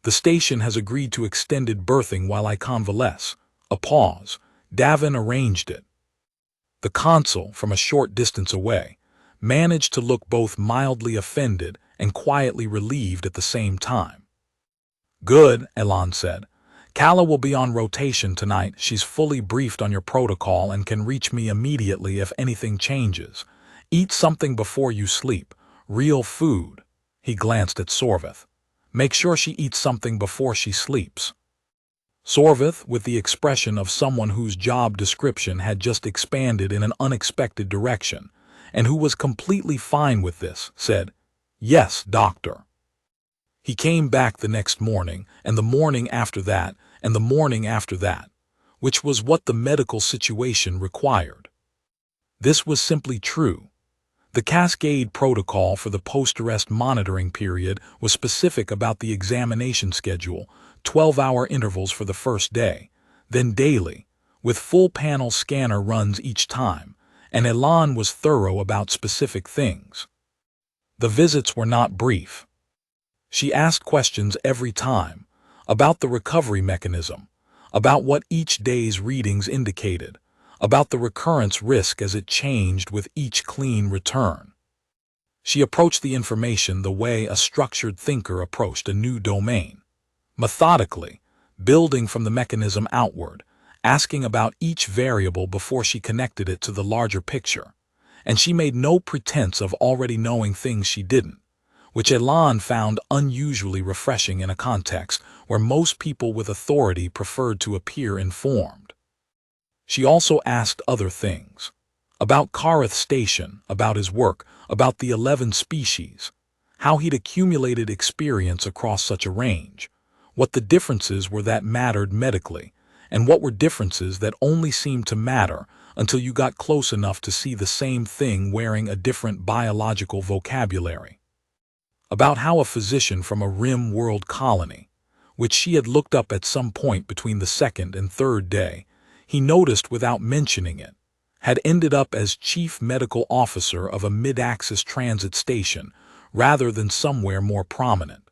The station has agreed to extended berthing while I convalesce. A pause. Davin arranged it. The consul, from a short distance away, managed to look both mildly offended and quietly relieved at the same time. Good, Elan said. Kala will be on rotation tonight. She's fully briefed on your protocol and can reach me immediately if anything changes. Eat something before you sleep. Real food. He glanced at Sorvith. Make sure she eats something before she sleeps. Sorvith, with the expression of someone whose job description had just expanded in an unexpected direction, and who was completely fine with this, said, Yes, doctor. He came back the next morning, and the morning after that, and the morning after that, which was what the medical situation required. This was simply true. The Cascade protocol for the post-arrest monitoring period was specific about the examination schedule, 12-hour intervals for the first day, then daily, with full panel scanner runs each time, and Elan was thorough about specific things. The visits were not brief. She asked questions every time, about the recovery mechanism, about what each day's readings indicated, about the recurrence risk as it changed with each clean return. She approached the information the way a structured thinker approached a new domain. Methodically, building from the mechanism outward, asking about each variable before she connected it to the larger picture, and she made no pretense of already knowing things she didn't, which Elan found unusually refreshing in a context where most people with authority preferred to appear informed. She also asked other things. About Karreth Station, about his work, about the 11 species, how he'd accumulated experience across such a range, what the differences were that mattered medically, and what were differences that only seemed to matter until you got close enough to see the same thing wearing a different biological vocabulary. About how a physician from a rim world colony, which she had looked up at some point between the second and third day, he noticed without mentioning it, had ended up as chief medical officer of a mid-axis transit station rather than somewhere more prominent.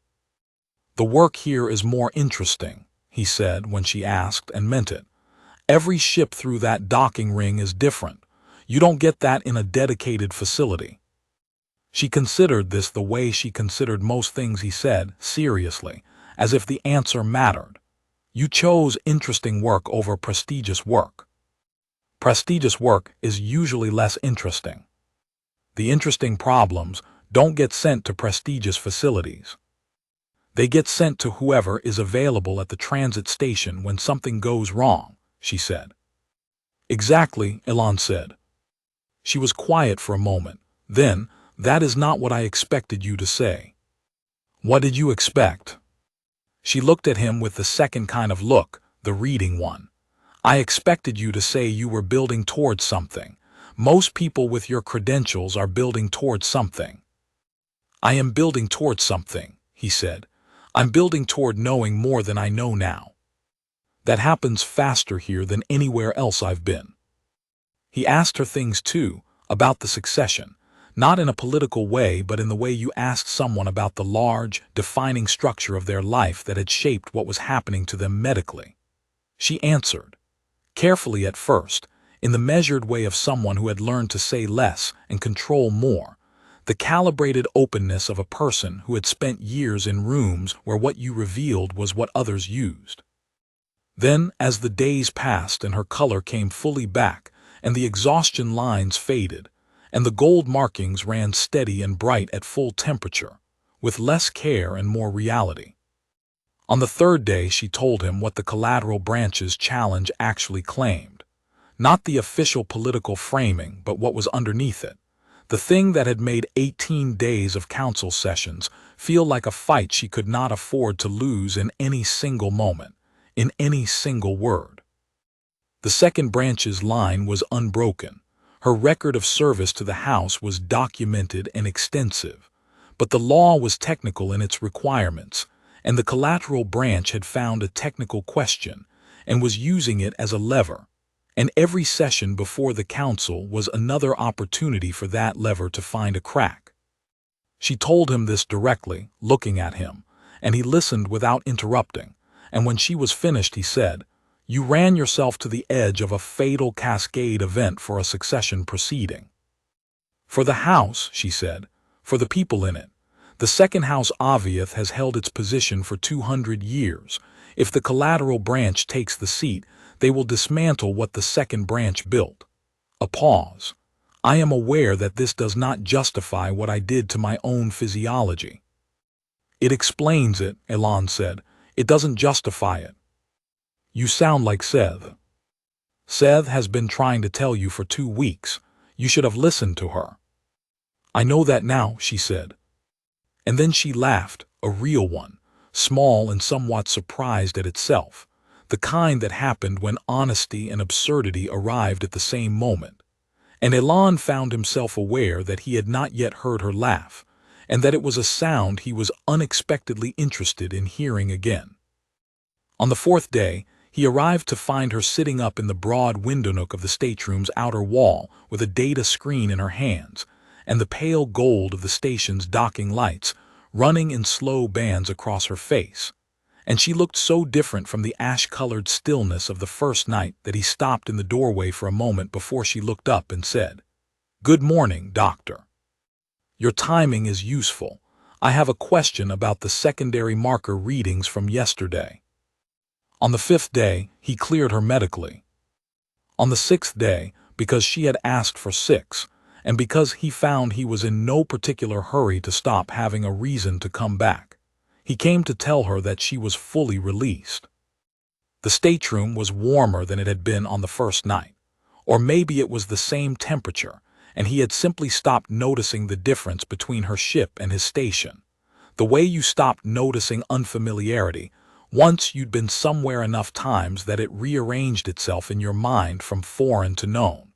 The work here is more interesting, he said when she asked, and meant it. Every ship through that docking ring is different. You don't get that in a dedicated facility. She considered this the way she considered most things he said, seriously, as if the answer mattered. You chose interesting work over prestigious work. Prestigious work is usually less interesting. The interesting problems don't get sent to prestigious facilities. They get sent to whoever is available at the transit station when something goes wrong, she said. Exactly, Elan said. She was quiet for a moment. Then, that is not what I expected you to say. What did you expect? She looked at him with the second kind of look, the reading one. I expected you to say you were building towards something. Most people with your credentials are building towards something. I am building towards something, he said. I'm building toward knowing more than I know now. That happens faster here than anywhere else I've been. He asked her things too, about the succession, not in a political way but in the way you asked someone about the large, defining structure of their life that had shaped what was happening to them medically. She answered, carefully at first, in the measured way of someone who had learned to say less and control more, the calibrated openness of a person who had spent years in rooms where what you revealed was what others used. Then, as the days passed and her color came fully back, and the exhaustion lines faded, and the gold markings ran steady and bright at full temperature, with less care and more reality. On the third day she told him what the collateral branch's challenge actually claimed. Not the official political framing, but what was underneath it. The thing that had made 18 days of council sessions feel like a fight she could not afford to lose in any single moment, in any single word. The second branch's line was unbroken. Her record of service to the House was documented and extensive, but the law was technical in its requirements, and the collateral branch had found a technical question and was using it as a lever. And every session before the council was another opportunity for that lever to find a crack. She told him this directly, looking at him, and he listened without interrupting, and when she was finished he said, "You ran yourself to the edge of a fatal cascade event for a succession proceeding." "For the House," she said, "for the people in it. The second House Aviath has held its position for 200 years. If the collateral branch takes the seat, they will dismantle what the second branch built." A pause. "I am aware that this does not justify what I did to my own physiology." "It explains it," Elan said. "It doesn't justify it." "You sound like Seth." "Seth has been trying to tell you for 2 weeks. You should have listened to her." "I know that now," she said. And then she laughed, a real one, small and somewhat surprised at itself, the kind that happened when honesty and absurdity arrived at the same moment. And Elan found himself aware that he had not yet heard her laugh, and that it was a sound he was unexpectedly interested in hearing again. On the fourth day, he arrived to find her sitting up in the broad window nook of the stateroom's outer wall with a data screen in her hands, and the pale gold of the station's docking lights running in slow bands across her face. And she looked so different from the ash-colored stillness of the first night that he stopped in the doorway for a moment before she looked up and said, "Good morning, Doctor. Your timing is useful. I have a question about the secondary marker readings from yesterday." On the fifth day, he cleared her medically. On the sixth day, because she had asked for 6, and because he found he was in no particular hurry to stop having a reason to come back, he came to tell her that she was fully released. The stateroom was warmer than it had been on the first night, or maybe it was the same temperature, and he had simply stopped noticing the difference between her ship and his station. The way you stopped noticing unfamiliarity once you'd been somewhere enough times that it rearranged itself in your mind from foreign to known.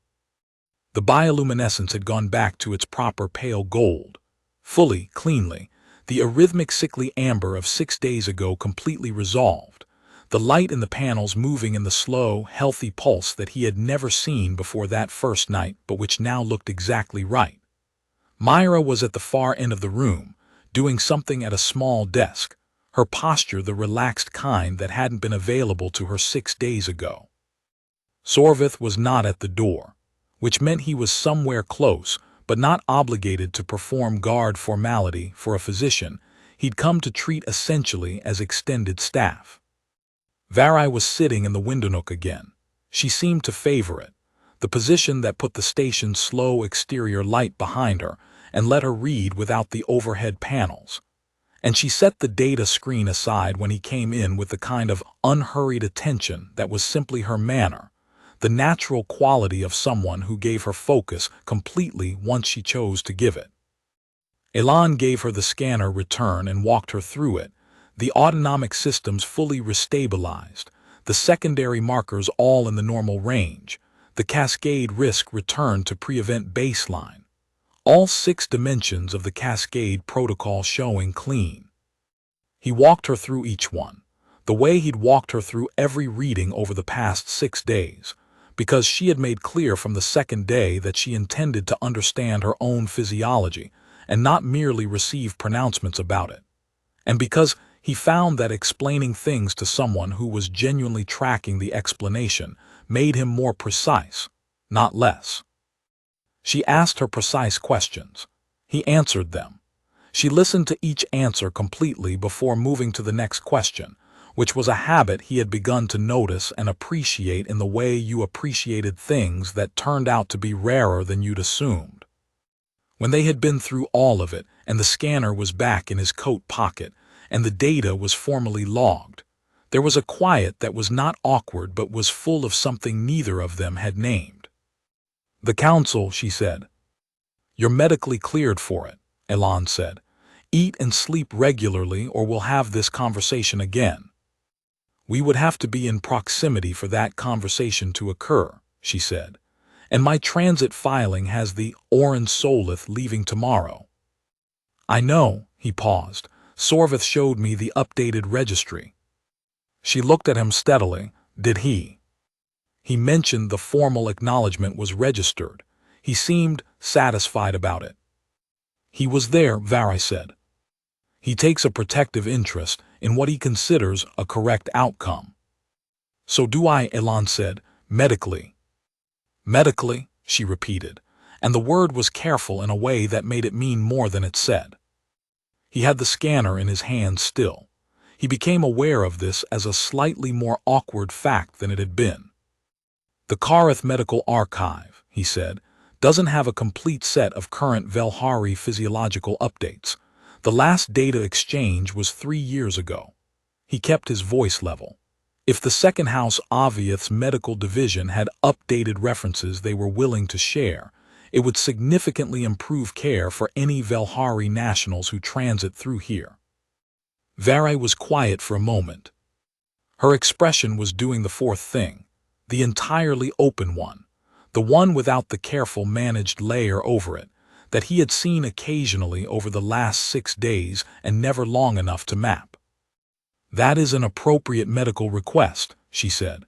The bioluminescence had gone back to its proper pale gold. Fully, cleanly, the arrhythmic sickly amber of 6 days ago completely resolved, the light in the panels moving in the slow, healthy pulse that he had never seen before that first night but which now looked exactly right. Myra was at the far end of the room, doing something at a small desk, her posture the relaxed kind that hadn't been available to her 6 days ago. Sorvith was not at the door, which meant he was somewhere close, but not obligated to perform guard formality for a physician he'd come to treat essentially as extended staff. Velhari was sitting in the window nook again. She seemed to favor it, the position that put the station's slow exterior light behind her and let her read without the overhead panels. And she set the data screen aside when he came in with the kind of unhurried attention that was simply her manner, the natural quality of someone who gave her focus completely once she chose to give it. Elan gave her the scanner return and walked her through it, the autonomic systems fully restabilized, the secondary markers all in the normal range, the cascade risk returned to pre-event baseline, all 6 dimensions of the cascade protocol showing clean. He walked her through each one, the way he'd walked her through every reading over the past 6 days, because she had made clear from the second day that she intended to understand her own physiology and not merely receive pronouncements about it. And because he found that explaining things to someone who was genuinely tracking the explanation made him more precise, not less. She asked her precise questions, He answered them. She listened to each answer completely before moving to the next question, which was a habit he had begun to notice and appreciate in the way you appreciated things that turned out to be rarer than you'd assumed. When they had been through all of it, and the scanner was back in his coat pocket, and the data was formally logged, there was a quiet that was not awkward but was full of something neither of them had named. "The council," she said. "You're medically cleared for it," Elan said. "Eat and sleep regularly or we'll have this conversation again." "We would have to be in proximity for that conversation to occur," she said. "And my transit filing has the unresponsive leaving tomorrow." "I know," he paused. "Sorvith showed me the updated registry." She looked at him steadily. "Did he?" "He mentioned the formal acknowledgement was registered. He seemed satisfied about it." "He was there," Velhari said. "He takes a protective interest in what he considers a correct outcome." "So do I," Elan said. "Medically." "Medically," she repeated, and the word was careful in a way that made it mean more than it said. He had the scanner in his hand still. He became aware of this as a slightly more awkward fact than it had been. "The Karreth Medical Archive," he said, "doesn't have a complete set of current Velhari physiological updates. The last data exchange was 3 years ago." He kept his voice level. "If the Second House Oviath's medical division had updated references they were willing to share, it would significantly improve care for any Velhari nationals who transit through here." Velhari was quiet for a moment. Her expression was doing the fourth thing, the entirely open one, the one without the careful managed layer over it, that he had seen occasionally over the last 6 days and never long enough to map. "That is an appropriate medical request," she said.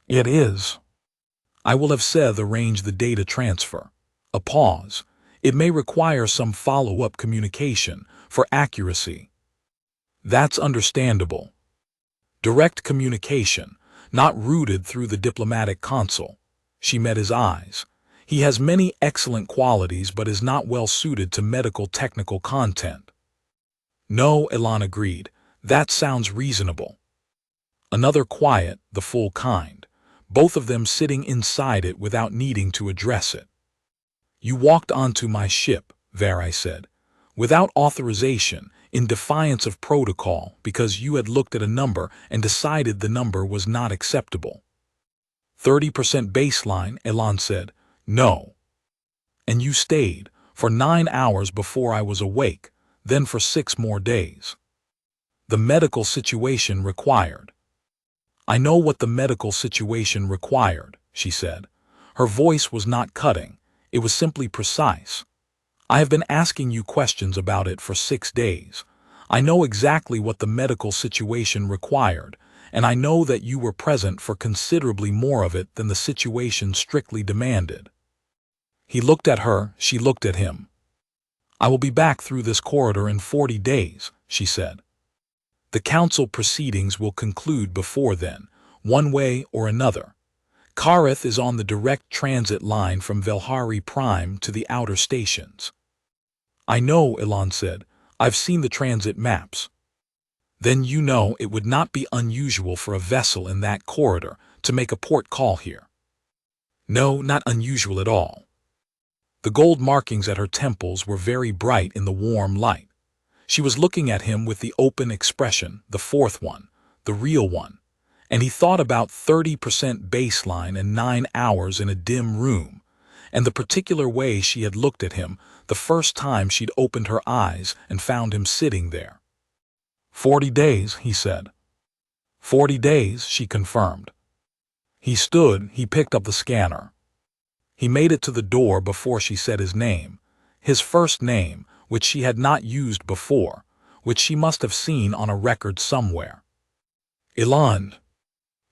"It is. I will have Seth arrange the data transfer." A pause. "It may require some follow-up communication for accuracy." "That's understandable. Direct communication, not rooted through the diplomatic consul." She met his eyes. "He has many excellent qualities but is not well suited to medical technical content." "No," Elan agreed. "That sounds reasonable." Another quiet, the full kind, both of them sitting inside it without needing to address it. "You walked onto my ship," Velhari said, "without authorization, in defiance of protocol, because you had looked at a number and decided the number was not acceptable." 30% baseline, Elan said. "No." "And you stayed for 9 hours before I was awake, then for 6 more days." "The medical situation required." "I know what the medical situation required," she said. Her voice was not cutting, it was simply precise. "I have been asking you questions about it for 6 days. I know exactly what the medical situation required, and I know that you were present for considerably more of it than the situation strictly demanded." He looked at her, she looked at him. "I will be back through this corridor in 40 days, she said. "The council proceedings will conclude before then, one way or another. Karreth is on the direct transit line from Velhari Prime to the outer stations." "I know," Elan said. "I've seen the transit maps." "Then you know it would not be unusual for a vessel in that corridor to make a port call here." "No, not unusual at all." The gold markings at her temples were very bright in the warm light. She was looking at him with the open expression, the fourth one, the real one, and he thought about 30% baseline and 9 hours in a dim room, and the particular way she had looked at him the first time she'd opened her eyes and found him sitting there. 40 days, he said. 40 days, she confirmed. He stood, he picked up the scanner. He made it to the door before she said his name, his first name, which she had not used before, which she must have seen on a record somewhere. "Elan."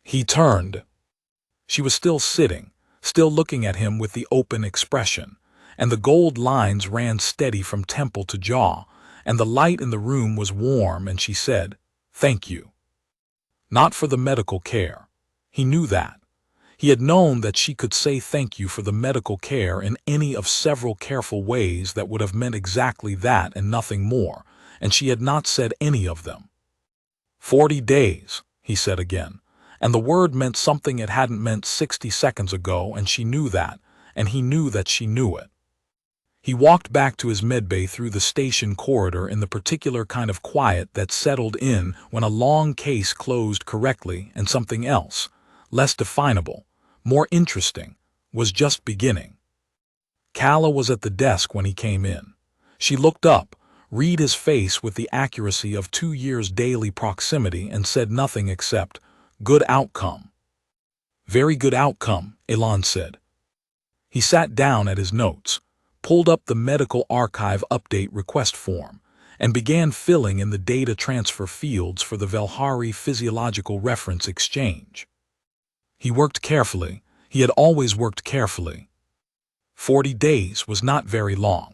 He turned. She was still sitting, still looking at him with the open expression, and the gold lines ran steady from temple to jaw, and the light in the room was warm, and she said, "Thank you." Not for the medical care. He knew that. He had known that she could say thank you for the medical care in any of several careful ways that would have meant exactly that and nothing more, and she had not said any of them. 40 days, he said again, and the word meant something it hadn't meant 60 seconds ago, and she knew that, and he knew that she knew it. He walked back to his medbay through the station corridor in the particular kind of quiet that settled in when a long case closed correctly and something else, less definable, more interesting, was just beginning. Calla was at the desk when he came in. She looked up, read his face with the accuracy of 2 years' daily proximity, and said nothing except, "Good outcome." "Very good outcome," Elan said. He sat down at his notes, pulled up the medical archive update request form, and began filling in the data transfer fields for the Velhari physiological reference exchange. He worked carefully. He had always worked carefully. 40 days was not very long.